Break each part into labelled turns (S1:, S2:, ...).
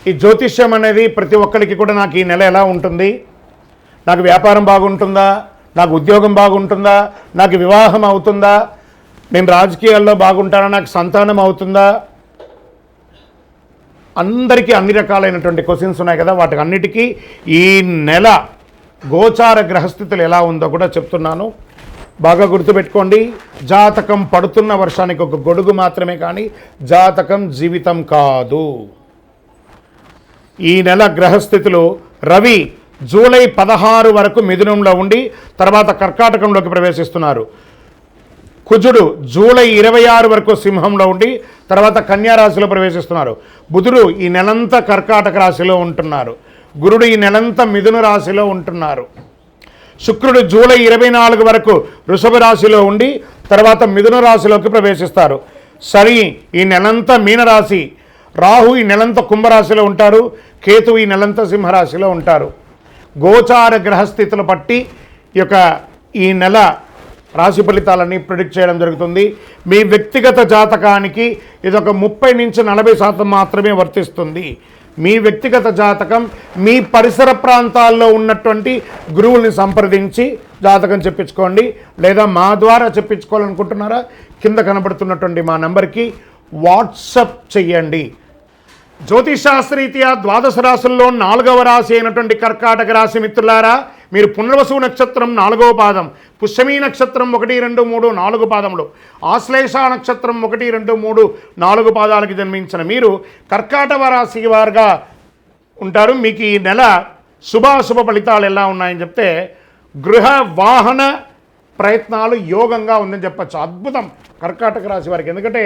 S1: ఈ జ్యోతిష్యం అనేది ప్రతి ఒక్కరికి కూడా నాకు ఈ నెల ఎలా ఉంటుంది, నాకు వ్యాపారం బాగుంటుందా, నాకు ఉద్యోగం బాగుంటుందా, నాకు వివాహం అవుతుందా, నేను రాజకీయాల్లో బాగుంటానా, నాకు సంతానం అవుతుందా, అందరికీ అన్ని రకాలైనటువంటి క్వశ్చన్స్ ఉన్నాయి కదా. వాటికి అన్నిటికీ ఈ నెల గోచార గ్రహస్థితులు ఎలా ఉందో కూడా చెప్తున్నాను. బాగా గుర్తుపెట్టుకోండి. జాతకం పడుతున్న వర్షానికి ఒక గొడుగు మాత్రమే, కానీ జాతకం జీవితం కాదు. ఈ నెల గ్రహస్థితులు రవి జూలై 16 వరకు మిథునంలో ఉండి తర్వాత కర్కాటకంలోకి ప్రవేశిస్తున్నారు. కుజుడు జూలై 26 వరకు సింహంలో ఉండి తర్వాత కన్యా రాశిలో ప్రవేశిస్తున్నారు. బుధుడు ఈ నెలంతా కర్కాటక రాశిలో ఉంటున్నారు. గురుడు ఈ నెలంతా మిథున రాశిలో ఉంటున్నారు. శుక్రుడు జూలై 24 వరకు వృషభ రాశిలో ఉండి తర్వాత మిథున రాశిలోకి ప్రవేశిస్తారు. శని ఈ నెలంతా మీనరాశి, రాహు ఈ నెలంతా కుంభరాశిలో ఉంటారు, కేతువు ఈ నెలంతా సింహరాశిలో ఉంటారు. గోచార గ్రహస్థితులు బట్టి ఈ నెల రాశి ఫలితాలన్నీ ప్రిడిక్ట్ చేయడం జరుగుతుంది. మీ వ్యక్తిగత జాతకానికి ఇదొక 30 నుంచి 40% మాత్రమే వర్తిస్తుంది. మీ వ్యక్తిగత జాతకం మీ పరిసర ప్రాంతాల్లో ఉన్నటువంటి గురువుల్ని సంప్రదించి జాతకం చెప్పించుకోండి. లేదా మా ద్వారా చెప్పించుకోవాలనుకుంటున్నారా, కింద కనబడుతున్నటువంటి మా నెంబర్కి వాట్సప్ చెయ్యండి. జ్యోతిషాస్త్రరీత్యా ద్వాదశ రాశుల్లో 4వ రాశి అయినటువంటి కర్కాటక రాశి మిత్రులారా, మీరు పునర్వసు నక్షత్రం 4వ పాదం, పుష్యమీ నక్షత్రం 1, 2, 3, 4 పాదములు, ఆశ్లేష నక్షత్రం 1, 2, 3, 4 పాదాలకి జన్మించిన మీరు కర్కాటక రాశి వారుగా ఉంటారు. మీకు ఈ నెల శుభాశుభ ఫలితాలు ఎలా ఉన్నాయని చెప్తే, గృహ వాహన ప్రయత్నాలు యోగంగా ఉందని చెప్పచ్చు. అద్భుతం కర్కాటక రాశి వారికి. ఎందుకంటే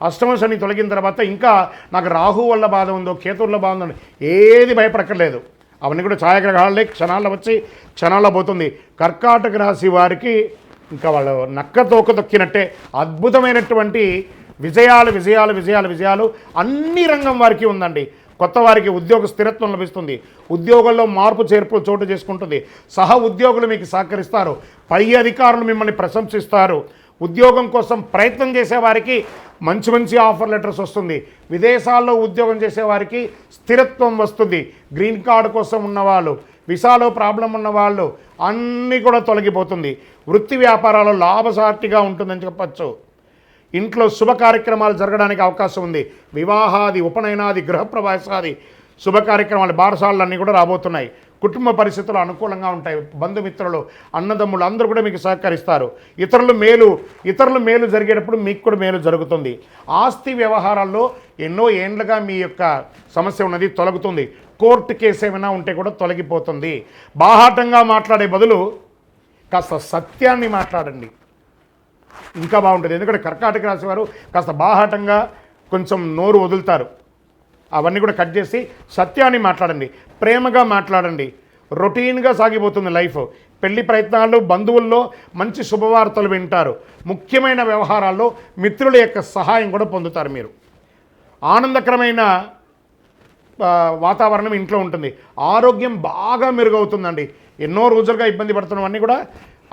S1: అష్టమ శని తొలగిన తర్వాత ఇంకా నాకు రాహు వల్ల బాధ ఉందో, కేతు వల్ల బాధ ఉందో ఏది భయపడక్కర్లేదు. అవన్నీ కూడా ఛాయాగ్రహాలే, క్షణాల్లో వచ్చి క్షణాల్లో పోతుంది. కర్కాటక రాశి వారికి ఇంకా వాళ్ళు నక్క తోక తొక్కినట్టే అద్భుతమైనటువంటి విజయాలు విజయాలు విజయాలు విజయాలు అన్ని రంగం వారికి ఉందండి. కొత్త వారికి ఉద్యోగ స్థిరత్వం లభిస్తుంది. ఉద్యోగంలో మార్పు చేర్పులు చోటు చేసుకుంటుంది. సహ ఉద్యోగులు మీకు సహకరిస్తారు. పై అధికారులు మిమ్మల్ని ప్రశంసిస్తారు. ఉద్యోగం కోసం ప్రయత్నం చేసేవారికి మంచి మంచి ఆఫర్ లెటర్స్ వస్తుంది. విదేశాల్లో ఉద్యోగం చేసేవారికి స్థిరత్వం వస్తుంది. గ్రీన్ కార్డు కోసం ఉన్నవాళ్ళు, వీసాలో ప్రాబ్లం ఉన్నవాళ్ళు అన్నీ కూడా తొలగిపోతుంది. వృత్తి వ్యాపారాల్లో లాభసాటిగా ఉంటుందని చెప్పచ్చు. ఇంట్లో శుభ కార్యక్రమాలు జరగడానికి అవకాశం ఉంది. వివాహాది, ఉపనయనాది, గృహప్రవేశాది శుభ కార్యక్రమాలు, బారసాలు అన్నీ కూడా రాబోతున్నాయి. కుటుంబ పరిస్థితులు అనుకూలంగా ఉంటాయి. బంధుమిత్రులు, అన్నదమ్ములు అందరూ కూడా మీకు సహకరిస్తారు. ఇతరులు మేలు జరిగేటప్పుడు మీకు కూడా మేలు జరుగుతుంది. ఆస్తి వ్యవహారాల్లో ఎన్నో ఏండ్లుగా మీ యొక్క సమస్య ఉన్నది తొలగుతుంది. కోర్టు కేసు ఏమైనా ఉంటే కూడా తొలగిపోతుంది. బాహాటంగా మాట్లాడే బదులు కాస్త సత్యాన్ని మాట్లాడండి, ఇంకా బాగుంటుంది. ఎందుకంటే కర్కాటక రాశి వారు కాస్త బాహాటంగా కొంచెం నోరు వదులుతారు. అవన్నీ కూడా కట్ చేసి సత్యాన్ని మాట్లాడండి, ప్రేమగా మాట్లాడండి. రొటీన్గా సాగిపోతుంది లైఫ్. పెళ్లి ప్రయత్నాలు, బంధువుల్లో మంచి శుభవార్తలు వింటారు. ముఖ్యమైన వ్యవహారాల్లో మిత్రుల యొక్క సహాయం కూడా పొందుతారు. మీరు ఆనందకరమైన వాతావరణం ఇంట్లో ఉంటుంది. ఆరోగ్యం బాగా మెరుగవుతుందండి. ఎన్నో రోజులుగా ఇబ్బంది పడుతున్నవన్నీ కూడా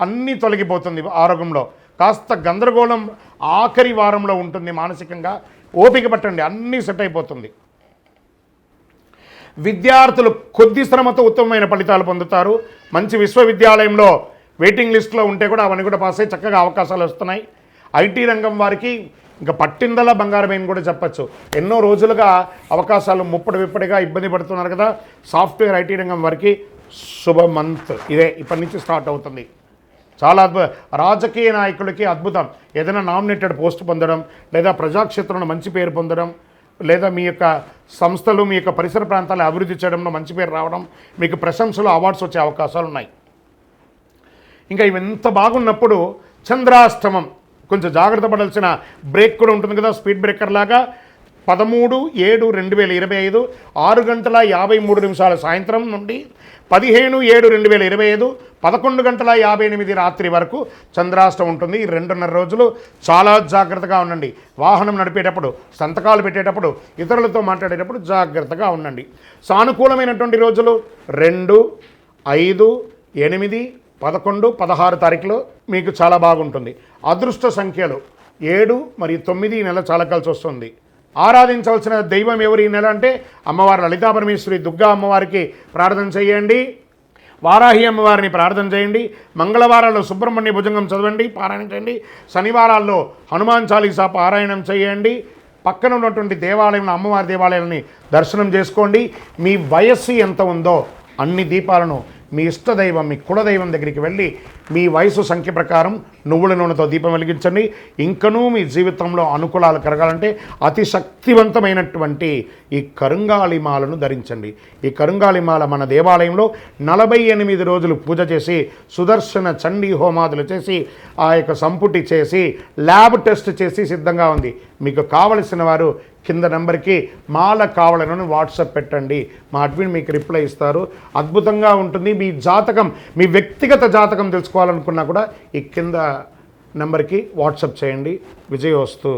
S1: అన్నీ తొలగిపోతుంది. ఆరోగ్యంలో కాస్త గందరగోళం ఆఖరి వారంలో ఉంటుంది. మానసికంగా ఓపిక పట్టండి, అన్నీ సెట్ అయిపోతుంది. విద్యార్థులు కొద్ది శ్రమతో ఉత్తమమైన ఫలితాలు పొందుతారు. మంచి విశ్వవిద్యాలయంలో వెయిటింగ్ లిస్టులో ఉంటే కూడా అవన్నీ కూడా పాస్ అయ్యి చక్కగా అవకాశాలు వస్తున్నాయి. ఐటీ రంగం వారికి ఇంకా పట్టిందలా బంగారమేని కూడా చెప్పచ్చు. ఎన్నో రోజులుగా అవకాశాలు విప్పడిగా ఇబ్బంది పడుతున్నారు కదా. సాఫ్ట్వేర్ ఐటీ రంగం వారికి శుభ మంత్ ఇదే, ఇప్పటి నుంచి స్టార్ట్ అవుతుంది. చాలా అద్భుతం. రాజకీయ నాయకులకి అద్భుతం. ఏదైనా నామినేటెడ్ పోస్ట్ పొందడం, లేదా ప్రజాక్షేత్రంలో మంచి పేరు పొందడం, లేదా మీ యొక్క సంస్థలు మీ యొక్క పరిసర ప్రాంతాలను అభివృద్ధి చేయడంలో మంచి పేరు రావడం, మీకు ప్రశంసలు, అవార్డ్స్ వచ్చే అవకాశాలు ఉన్నాయి. ఇంకా ఇవి ఎంత బాగున్నప్పుడు చంద్రాష్టమం కొంచెం జాగ్రత్త పడాల్సిన బ్రేక్ కూడా ఉంటుంది కదా, స్పీడ్ బ్రేకర్ లాగా. 13/7/2025 6:53 సాయంత్రం నుండి 15/7/2025 11:58 రాత్రి వరకు చంద్రాష్టమం ఉంటుంది. ఈ 2.5 రోజులు చాలా జాగ్రత్తగా ఉండండి. వాహనం నడిపేటప్పుడు, సంతకాలు పెట్టేటప్పుడు, ఇతరులతో మాట్లాడేటప్పుడు జాగ్రత్తగా ఉండండి. సానుకూలమైనటువంటి రోజులు 2, 5, 8, 11, 16 తారీఖులో మీకు చాలా బాగుంటుంది. అదృష్ట సంఖ్యలు 7 మరియు 9 ఈ నెల చాలా కలిసి వస్తుంది. ఆరాధించవలసిన దైవం ఎవరు ఈ నెల అంటే అమ్మవారు లలితా పరమేశ్వరి, దుర్గా అమ్మవారికి ప్రార్థన చేయండి, వారాహి అమ్మవారిని ప్రార్థన చేయండి, మంగళవారాల్లో సుబ్రహ్మణ్య భుజంగం చదవండి, పారాయణం చేయండి, శనివారాల్లో హనుమాన్ చాలీసా పారాయణం చేయండి, పక్కన ఉన్నటువంటి దేవాలయంలో అమ్మవారి దేవాలయాలని దర్శనం చేసుకోండి. మీ వయస్సు ఎంత ఉందో అన్ని దీపాలను మీ ఇష్టదైవం, మీ కులదైవం దగ్గరికి వెళ్ళి మీ వయసు సంఖ్య ప్రకారం నువ్వుల నూనెతో దీపం వెలిగించండి. ఇంకనూ మీ జీవితంలో అనుకూలాలు కలగాలంటే అతి శక్తివంతమైనటువంటి ఈ కరుంగాళిమాలను ధరించండి. ఈ కరుంగాళిమాల మన దేవాలయంలో 48 రోజులు పూజ చేసి సుదర్శన చండీ హోమాదులు చేసి ఆ యొక్క సంపుటి చేసి ల్యాబ్ టెస్ట్ చేసి సిద్ధంగా ఉంది. మీకు కావలసిన వారు కింద నెంబర్కి మాల కావాలని వాట్సాప్ పెట్టండి, మా అడ్మిన్ మీకు రిప్లై ఇస్తారు. అద్భుతంగా ఉంటుంది. మీ జాతకం, మీ వ్యక్తిగత జాతకం తెలుసుకోవాలనుకున్నా కూడా ఈ కింద నెంబర్కి వాట్సాప్ చేయండి. విజయోస్తు.